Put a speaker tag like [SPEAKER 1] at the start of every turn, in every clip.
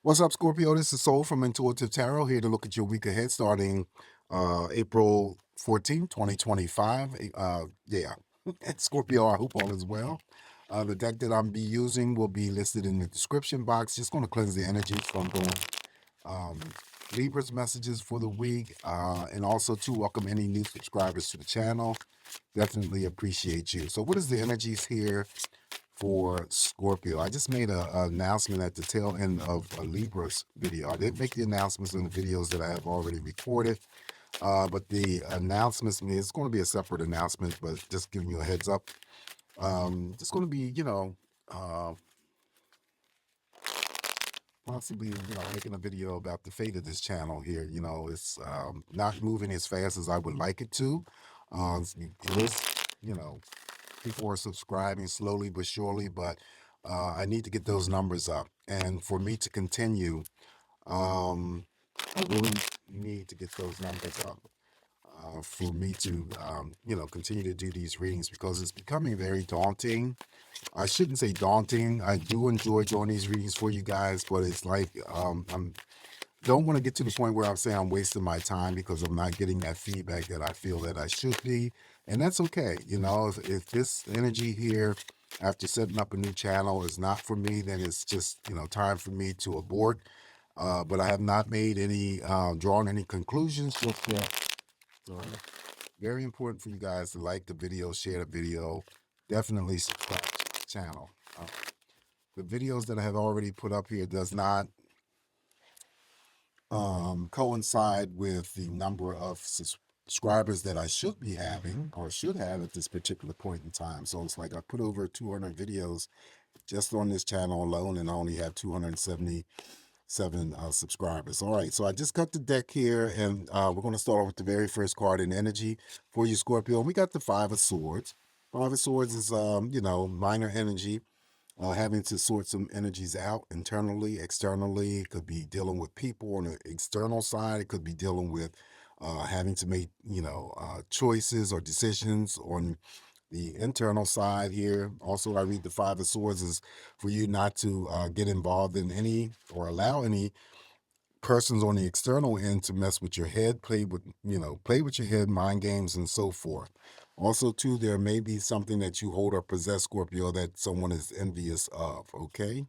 [SPEAKER 1] What's up, Scorpio? This is Soul from Intuitive Tarot here to look at your week ahead starting April 14th, 2025. Yeah, and Scorpio, I hope all is well. The deck that I'm be using will be listed in the description box. Just going to cleanse the energy from going Libra's messages for the week, and also to welcome any new subscribers to the channel. Definitely appreciate you. So what is the energies here for Scorpio? I just made an announcement at the tail end of a Libra's video. I didn't make the announcements in the videos that I have already recorded, but the announcements, I mean, it's going to be a separate announcement, but just giving you a heads up. It's going to be, possibly, making a video about the fate of this channel here. It's not moving as fast as I would like it to. It is, you know, people are subscribing slowly but surely, but I need to get those numbers up. And for me to continue, um, I really need to get those numbers up for me to, continue to do these readings because it's becoming very daunting. I shouldn't say daunting. I do enjoy doing these readings for you guys, but it's like I'm don't want to get to the point where I'm saying I'm wasting my time because I'm not getting that feedback that I feel that I should be. And that's okay. If this energy here after setting up a new channel is not for me, then it's just, time for me to abort. But I have not made any, drawn any conclusions just yet. So very important for you guys to like the video, share the video, definitely subscribe to the channel. Uh, the videos that I have already put up here does not coincide with the number of subscribers that I should be having or should have at this particular point in time. So it's like I put over 200 videos just on this channel alone, and I only have 277 subscribers. All right, so I just got the deck here, and we're going to start off with the very first card in energy for you, Scorpio. And we got the Five of Swords. Five of Swords is, minor energy, having to sort some energies out internally, externally. It could be dealing with people on the external side. It could be dealing with having to make, choices or decisions on the internal side here. Also, I read the Five of Swords is for you not to get involved in any or allow any persons on the external end to mess with your head, play with your head, mind games, and so forth. Also, too, there may be something that you hold or possess, Scorpio, that someone is envious of. Okay.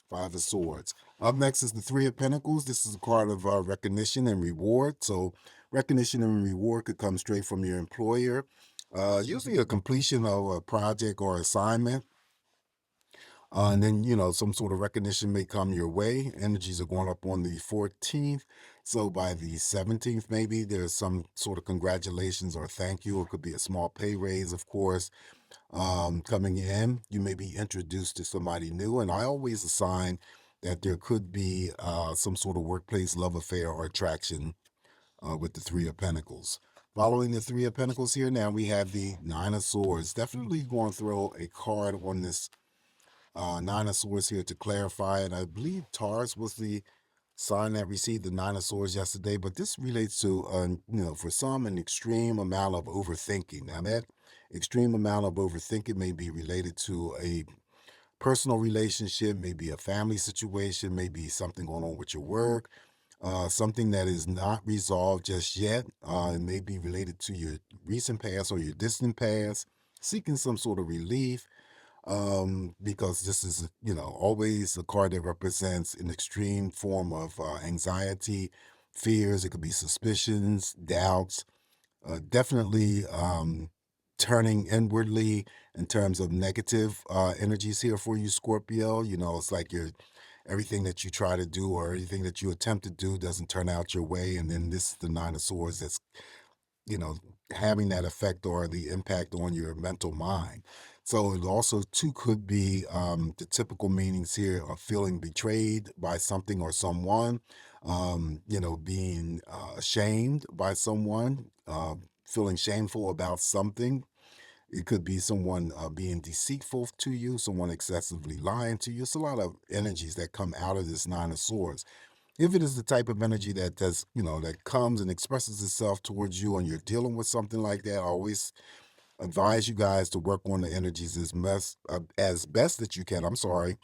[SPEAKER 1] Five of Swords. Up next is the Three of Pentacles. This is a card of recognition and reward. So recognition and reward could come straight from your employer. Usually a completion of a project or assignment. And then, some sort of recognition may come your way. Energies are going up on the 14th. So by the 17th, maybe there's some sort of congratulations or thank you. It could be a small pay raise, of course, coming in. You may be introduced to somebody new. And I always assign that there could be some sort of workplace love affair or attraction with the Three of Pentacles. Following the Three of Pentacles here, now we have the Nine of Swords. Definitely going to throw a card on this Nine of Swords here to clarify. And I believe Taurus was the sign that received the Nine of Swords yesterday, but this relates to, for some, an extreme amount of overthinking. Now, that extreme amount of overthinking may be related to a personal relationship, maybe a family situation, maybe something going on with your work, something that is not resolved just yet. It may be related to your recent past or your distant past, seeking some sort of relief, because this is, always a card that represents an extreme form of anxiety, fears. It could be suspicions, doubts, definitely turning inwardly in terms of negative energies here for you, Scorpio. It's like everything that you try to do or anything that you attempt to do doesn't turn out your way. And then this is the Nine of Swords that's, you know, having that effect or the impact on your mental mind. So it also too could be the typical meanings here of feeling betrayed by something or someone, being ashamed by someone, feeling shameful about something. It could be someone being deceitful to you, someone excessively lying to you. It's a lot of energies that come out of this Nine of Swords. If it is the type of energy that does, that comes and expresses itself towards you and you're dealing with something like that, I always advise you guys to work on the energies as best that you can. I'm sorry.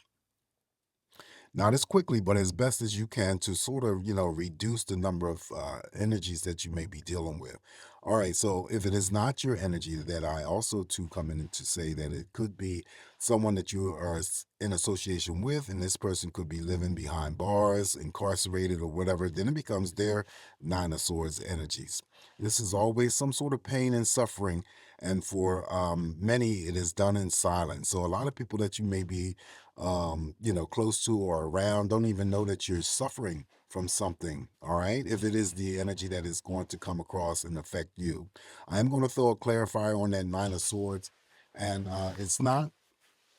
[SPEAKER 1] not as quickly, but as best as you can to sort of, reduce the number of energies that you may be dealing with. All right, so if it is not your energy, that I also too come in to say that it could be someone that you are in association with, and this person could be living behind bars, incarcerated, or whatever. Then it becomes their Nine of Swords energies. This is always some sort of pain and suffering, and for many, it is done in silence. So a lot of people that you may be close to or around don't even know that you're suffering from something. All right, if it is the energy that is going to come across and affect you. I'm going to throw a clarifier on that Nine of Swords, and it's not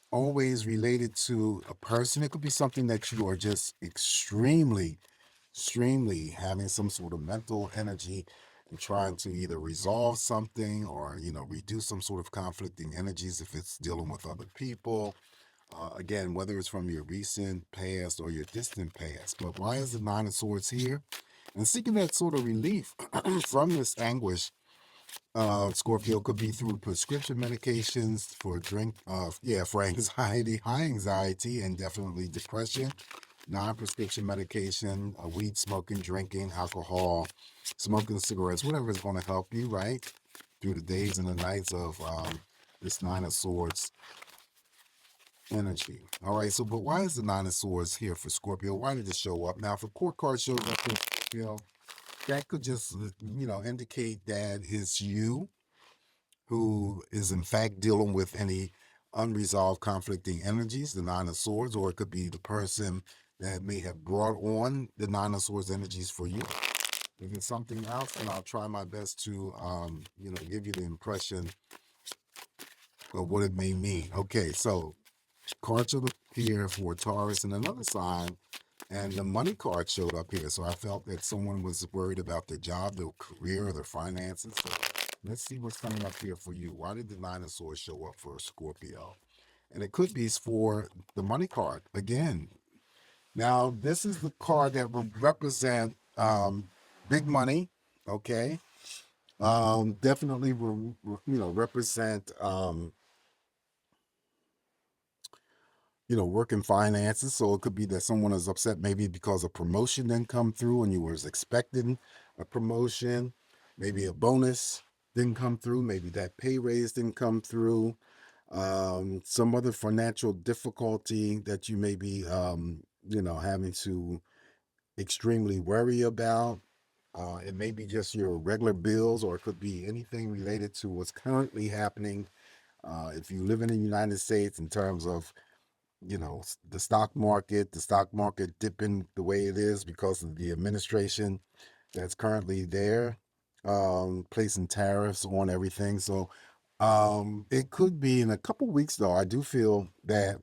[SPEAKER 1] always related to a person. It could be something that you are just extremely having some sort of mental energy and trying to either resolve something or reduce some sort of conflicting energies if it's dealing with other people. Again, whether it's from your recent past or your distant past. But why is the Nine of Swords here? And seeking that sort of relief from this anguish, Scorpio, could be through prescription medications for for anxiety, high anxiety, and definitely depression. Non-prescription medication, weed smoking, drinking, alcohol, smoking cigarettes, whatever is going to help you, right? Through the days and the nights of this Nine of Swords energy. All right, so but why is the Nine of Swords here for Scorpio? Why did it show up? Now, if a court card shows up for Scorpio, that could just, indicate that it's you who is in fact dealing with any unresolved conflicting energies, the Nine of Swords, or it could be the person that may have brought on the Nine of Swords energies for you. If it's something else, then I'll try my best to, give you the impression of what it may mean. Okay, so cards are here for Taurus and another sign, and the money card showed up here. So I felt that someone was worried about their job, their career, their finances. So let's see what's coming up here for you. Why did the Nine of Swords show up for Scorpio? And it could be for the money card again. Now, this is the card that will represent big money. Okay, definitely will represent working finances. So it could be that someone is upset maybe because a promotion didn't come through and you was expecting a promotion, maybe a bonus didn't come through, maybe that pay raise didn't come through, some other financial difficulty that you may be, having to extremely worry about. It may be just your regular bills, or it could be anything related to what's currently happening. If you live in the United States, in terms of the stock market dipping the way it is because of the administration that's currently there, placing tariffs on everything. So it could be in a couple weeks, though. I do feel that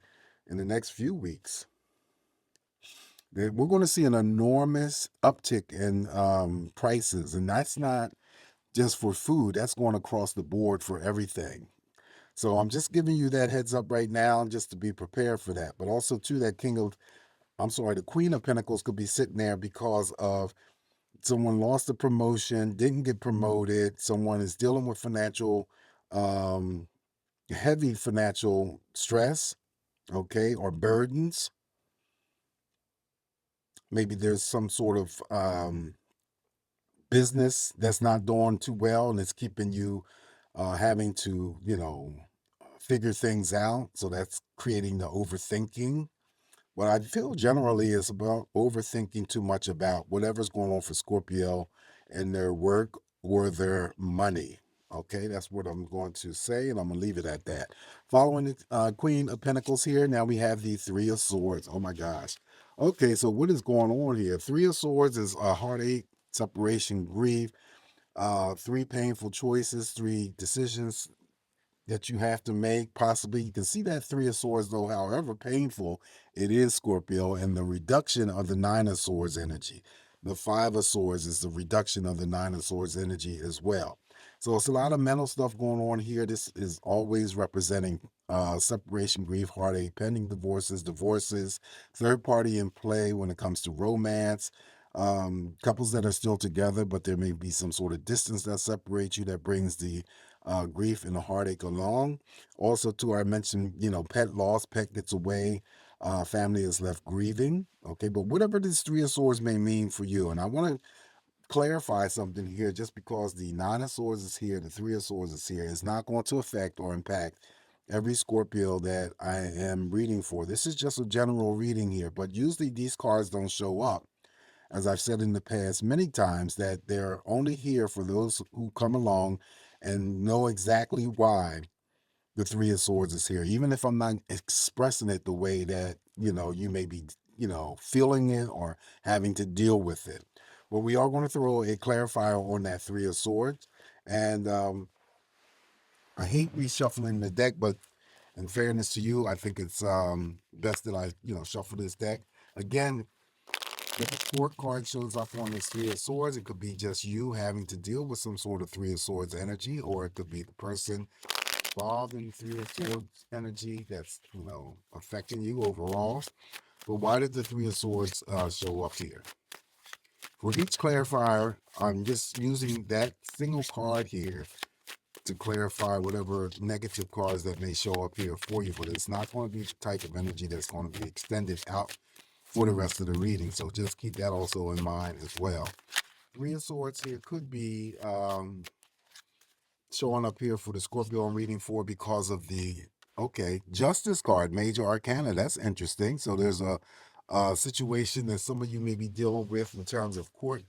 [SPEAKER 1] in the next few weeks, that we're going to see an enormous uptick in prices. And that's not just for food, that's going across the board for everything. So I'm just giving you that heads up right now, just to be prepared for that. But also, too, the Queen of Pentacles could be sitting there because of someone lost a promotion, didn't get promoted. Someone is dealing with um, heavy financial stress, okay, or burdens. Maybe there's some sort of business that's not doing too well, and it's keeping you having to, figure things out. So that's creating the overthinking. What I feel generally is about overthinking too much about whatever's going on for Scorpio and their work or their money. Okay, that's what I'm going to say, and I'm going to leave it at that. Following the Queen of Pentacles here, now we have the Three of Swords. Oh my gosh. Okay, so what is going on here? Three of Swords is a heartache, separation, grief, three painful choices, three decisions that you have to make. Possibly you can see that Three of Swords, though, however painful it is, Scorpio, and the reduction of the Nine of Swords energy. The Five of Swords is the reduction of the Nine of Swords energy as well. So it's a lot of mental stuff going on here. This is always representing separation, grief, heartache, pending divorces, third party in play when it comes to romance, couples that are still together, but there may be some sort of distance that separates you, that brings the grief and the heartache along. Also, too, I mentioned, pet loss, pet gets away. family is left grieving. Okay, but whatever this Three of Swords may mean for you, and I want to clarify something here. Just because the Nine of Swords is here, the Three of Swords is here, is not going to affect or impact every Scorpio that I am reading for. This is just a general reading here, but usually these cards don't show up. As I've said in the past many times, that they're only here for those who come along and know exactly why the Three of Swords is here, even if I'm not expressing it the way that, you may be, feeling it or having to deal with it. Well, we are going to throw a clarifier on that Three of Swords. And I hate reshuffling the deck, but in fairness to you, I think it's best that I, shuffle this deck. Again, if the fourth card shows up on this Three of Swords, it could be just you having to deal with some sort of Three of Swords energy, or it could be the person involved in Three of Swords energy that's, affecting you overall. But why did the Three of Swords show up here? For each clarifier, I'm just using that single card here to clarify whatever negative cards that may show up here for you, but it's not going to be the type of energy that's going to be extended out for the rest of the reading. So just keep that also in mind as well. Three of Swords here could be showing up here for the Scorpio I'm reading for because of the, Justice card, Major Arcana. That's interesting. So there's a situation that some of you may be dealing with in terms of court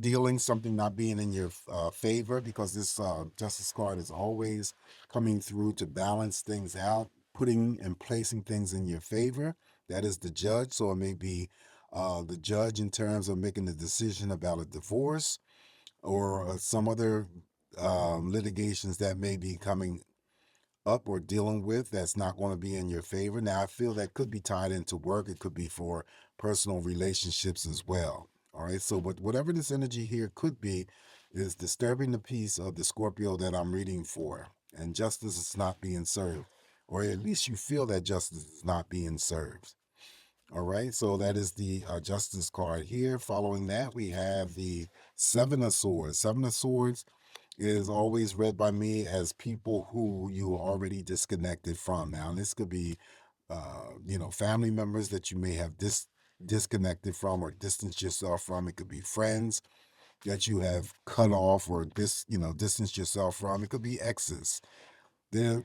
[SPEAKER 1] dealing, something not being in your favor, because this Justice card is always coming through to balance things out, putting and placing things in your favor. That is the Judge. So it may be the judge in terms of making the decision about a divorce or some other litigations that may be coming up or dealing with that's not going to be in your favor. Now, I feel that could be tied into work. It could be for personal relationships as well. All right. So, whatever this energy here could be is disturbing the peace of the Scorpio that I'm reading for. And justice is not being served, or at least you feel that justice is not being served. All right. So, that is the justice card here. Following that, we have the Seven of Swords. Seven of Swords is always read by me as people who you are already disconnected from. Now, this could be, family members that you may have disconnected from or distanced yourself from. It could be friends that you have cut off or distanced yourself from. It could be exes. The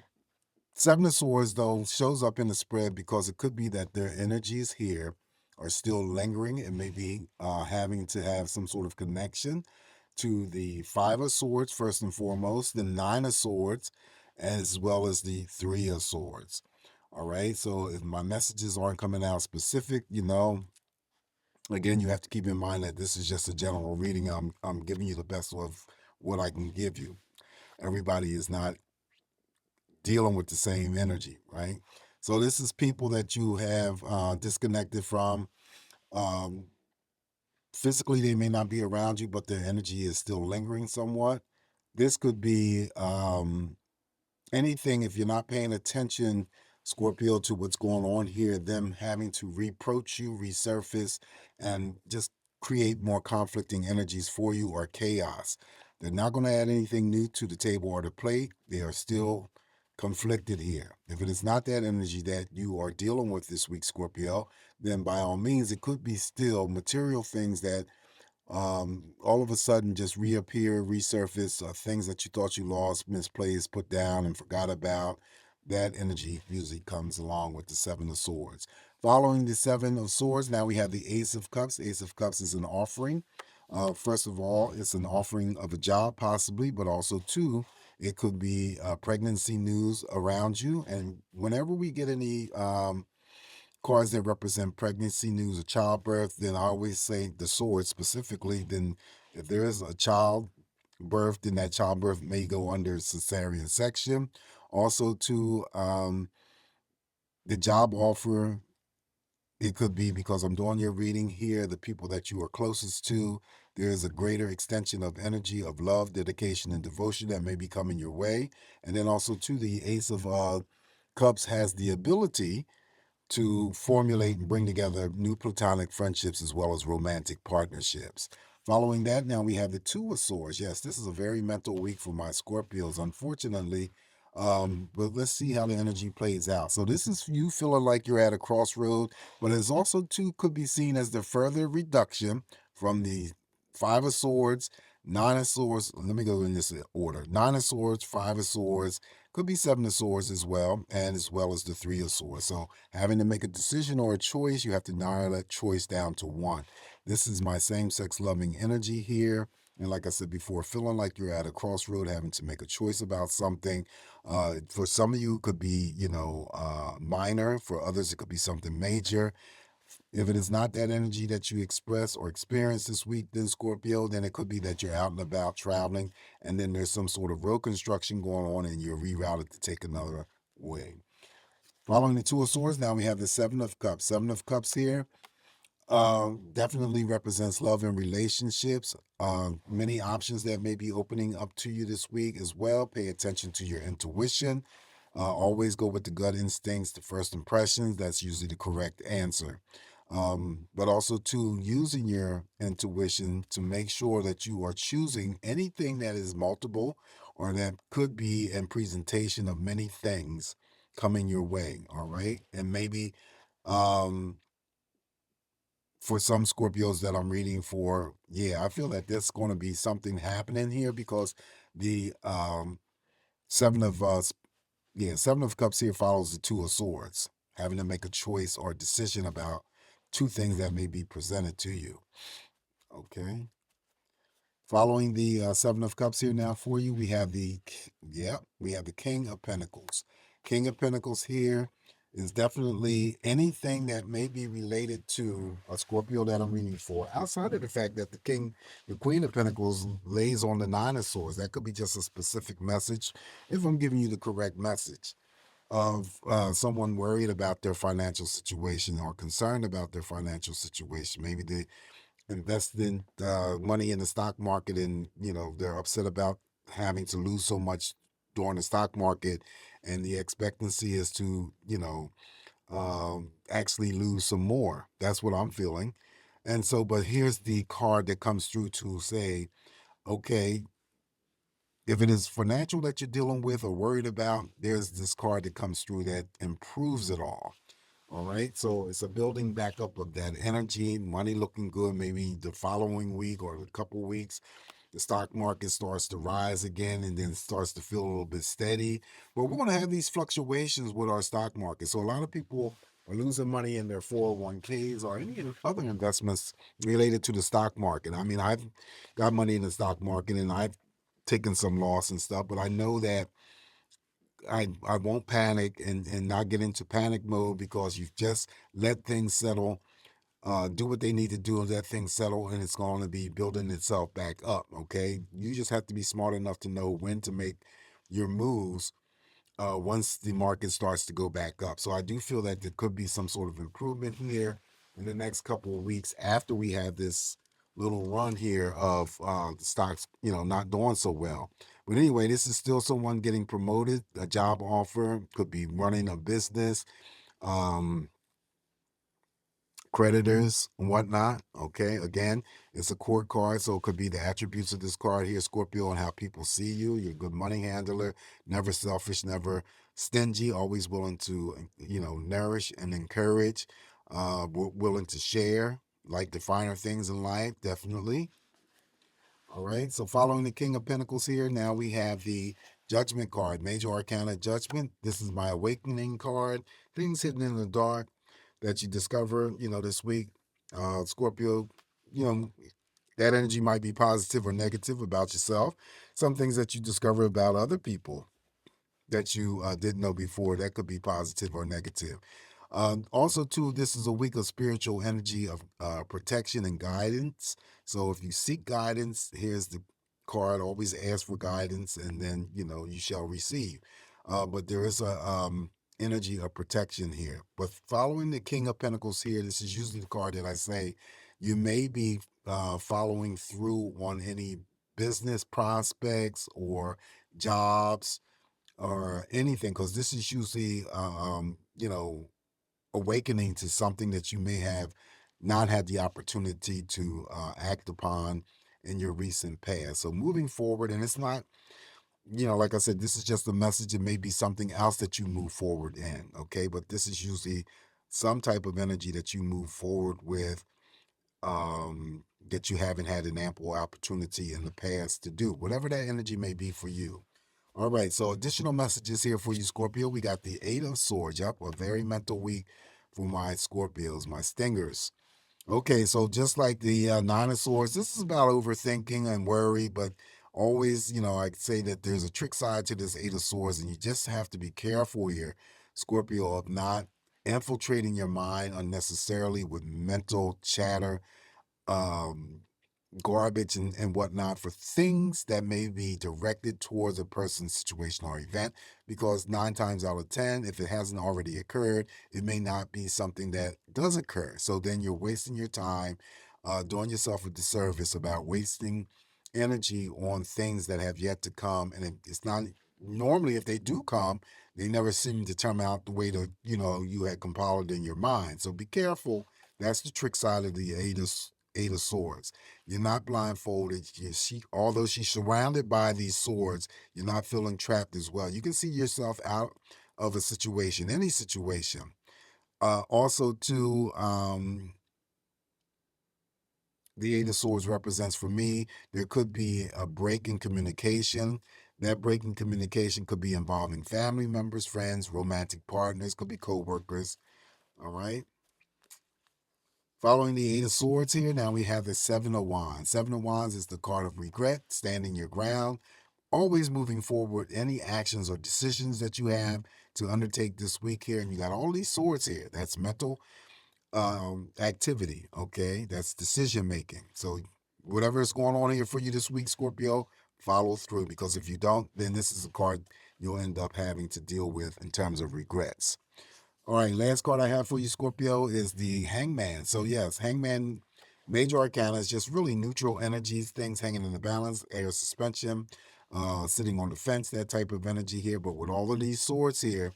[SPEAKER 1] Seven of Swords, though, shows up in the spread because it could be that their energies here are still lingering and maybe having to have some sort of connection to the Five of Swords, first and foremost, the Nine of Swords, as well as the Three of Swords. All right. So if my messages aren't coming out specific, again, you have to keep in mind that this is just a general reading. I'm giving you the best of what I can give you. Everybody is not dealing with the same energy, right? So this is people that you have disconnected from. Physically, they may not be around you, but their energy is still lingering somewhat. This could be anything. If you're not paying attention, Scorpio, to what's going on here, them having to reproach you, resurface, and just create more conflicting energies for you, or chaos. They're not going to add anything new to the table or the plate. They are still conflicted here. If it is not that energy that you are dealing with this week, Scorpio, then by all means, it could be still material things that all of a sudden just reappear, resurface, things that you thought you lost, misplaced, put down, and forgot about. That energy usually comes along with the Seven of Swords. Following the Seven of Swords, now we have the Ace of Cups. Ace of Cups is an offering. First of all, it's an offering of a job, possibly, but also, two, it could be pregnancy news around you. And whenever we get any cards that represent pregnancy news or childbirth, then I always say the sword specifically. Then if there is a child birth, then that childbirth may go under cesarean section. Also, to the job offer, it could be because I'm doing your reading here, the people that you are closest to, there is a greater extension of energy of love, dedication, and devotion that may be coming your way. And then also, to the Ace of Cups has the ability to formulate and bring together new platonic friendships as well as romantic partnerships. Following that, now we have the Two of Swords. Yes, this is a very mental week for my Scorpios. Unfortunately, But let's see how the energy plays out. So this is you feeling like you're at a crossroad, but it's also too could be seen as the further reduction from the Five of Swords, Nine of Swords. Let me go in this order: Nine of Swords, Five of Swords, could be Seven of Swords as well, and as well as the Three of Swords. So having to make a decision or a choice, you have to narrow that choice down to one. This is my same-sex loving energy here. And like I said before, feeling like you're at a crossroad, having to make a choice about something. For some of you, it could be, minor. For others, it could be something major. If it is not that energy that you express or experience this week, then Scorpio, then it could be that you're out and about traveling, and then there's some sort of road construction going on, and you're rerouted to take another way. Following the Two of Swords, now we have the Seven of Cups. Seven of Cups here definitely represents love and relationships. Many options that may be opening up to you this week as well. Pay attention to your intuition. Always go with the gut instincts, the first impressions. That's usually the correct answer. But also to using your intuition to make sure that you are choosing anything that is multiple or that could be in presentation of many things coming your way. All right. And maybe um for some Scorpios that I'm reading for, yeah, I feel that there's going to be something happening here because the seven of Seven of Cups here follows the Two of Swords, having to make a choice or a decision about two things that may be presented to you. Okay. Following the Seven of Cups here now for you, we have the King of Pentacles. King of Pentacles here is definitely anything that may be related to a Scorpio that I'm reading for. Outside of the fact that the Queen of Pentacles lays on the Nine of Swords, that could be just a specific message. If I'm giving you the correct message of someone worried about their financial situation or concerned about their financial situation, maybe they invested money in the stock market, and they're upset about having to lose so much during the stock market, and the expectancy is to actually lose some more. That's what I'm feeling. And so, but here's the card that comes through to say, okay, if it is financial that you're dealing with or worried about, there's this card that comes through that improves it all. All right. So it's a building back up of that energy, money looking good. Maybe the following week or a couple weeks, the stock market starts to rise again and then starts to feel a little bit steady. But we're going to have these fluctuations with our stock market. So a lot of people are losing money in their 401ks or any other investments related to the stock market. I mean, I've got money in the stock market and I've taken some loss and stuff, but I know that I won't panic and not get into panic mode because you've just let things settle, do what they need to do and let things settle, and it's going to be building itself back up. Okay. You just have to be smart enough to know when to make your moves once the market starts to go back up. So I do feel that there could be some sort of improvement here in the next couple of weeks after we have this little run here of the stocks, not doing so well. But anyway, this is still someone getting promoted, a job offer, could be running a business, um, creditors and whatnot. Okay, again, it's a court card, so it could be the attributes of this card here, Scorpio, and how people see you. You're a good money handler, never selfish, never stingy, always willing to nourish and encourage, willing to share, like the finer things in life, definitely. All right, so following the King of Pentacles here, now we have the Judgment card, Major Arcana Judgment. This is my awakening card. Things hidden in the dark that you discover, this week. Scorpio, you know, that energy might be positive or negative about yourself. Some things that you discover about other people that you didn't know before, that could be positive or negative. Also, too, this is a week of spiritual energy of protection and guidance. So if you seek guidance, here's the card. Always ask for guidance, and then you shall receive. But there is a energy of protection here. But following the King of Pentacles here, this is usually the card that I say you may be following through on any business prospects or jobs or anything, because this is usually awakening to something that you may have not had the opportunity to act upon in your recent past. So moving forward, and it's not like I said, this is just a message. It may be something else that you move forward in, okay? But this is usually some type of energy that you move forward with, that you haven't had an ample opportunity in the past to do, whatever that energy may be for you. All right, so additional messages here for you, Scorpio. We got the Eight of Swords. Yep, a very mental week for my Scorpios, my stingers. Okay, so just like the Nine of Swords, this is about overthinking and worry, but always, I say that there's a trick side to this Eight of Swords, and you just have to be careful here, Scorpio, of not infiltrating your mind unnecessarily with mental chatter, um, garbage and whatnot for things that may be directed towards a person's situation or event, because 9 times out of 10, if it hasn't already occurred, it may not be something that does occur. So then you're wasting your time, doing yourself a disservice about wasting energy on things that have yet to come. And it's not normally, if they do come, they never seem to turn out the way that you had compiled in your mind. So be careful. That's the trick side of the Eight of Swords. You're not blindfolded. Although she's surrounded by these swords, you're not feeling trapped as well. You can see yourself out of a situation, any situation. Also, too, the Eight of Swords represents for me, there could be a break in communication. That break in communication could be involving family members, friends, romantic partners, could be co-workers. All right. Following the Eight of Swords here, now we have the Seven of Wands. Seven of Wands is the card of regret, standing your ground, always moving forward. Any actions or decisions that you have to undertake this week here, and you got all these swords here. That's mental activity, okay? That's decision making. So whatever is going on here for you this week, Scorpio, follow through, because if you don't, then this is a card you'll end up having to deal with in terms of regrets. All right, last card I have for you, Scorpio, is the Hangman. So yes, Hangman, major arcana is just really neutral energies, things hanging in the balance, air suspension, sitting on the fence, that type of energy here. But with all of these swords here,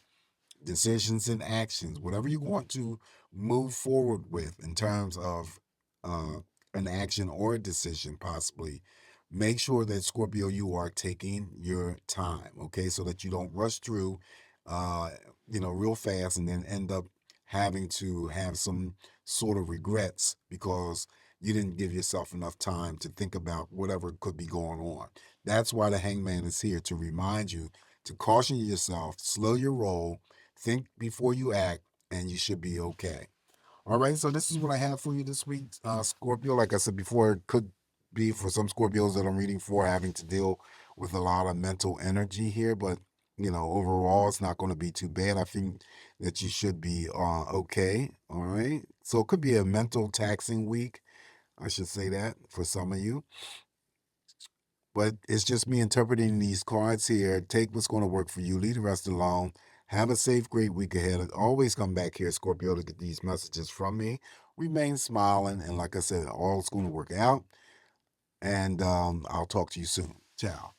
[SPEAKER 1] decisions and actions, whatever you want to move forward with in terms of an action or a decision, possibly, make sure that, Scorpio, you are taking your time, okay, so that you don't rush through, uh, real fast, and then end up having to have some sort of regrets because you didn't give yourself enough time to think about whatever could be going on. That's why the Hangman is here, to remind you, to caution yourself, slow your roll, think before you act, and you should be okay. All right, so this is what I have for you this week, Scorpio. Like I said before, it could be for some Scorpios that I'm reading for having to deal with a lot of mental energy here, but overall, it's not going to be too bad. I think that you should be okay. All right, so it could be a mental taxing week. I should say that for some of you. But it's just me interpreting these cards here. Take what's going to work for you. Leave the rest alone. Have a safe, great week ahead. Always come back here, Scorpio, to get these messages from me. Remain smiling. And like I said, all's going to work out. And I'll talk to you soon. Ciao.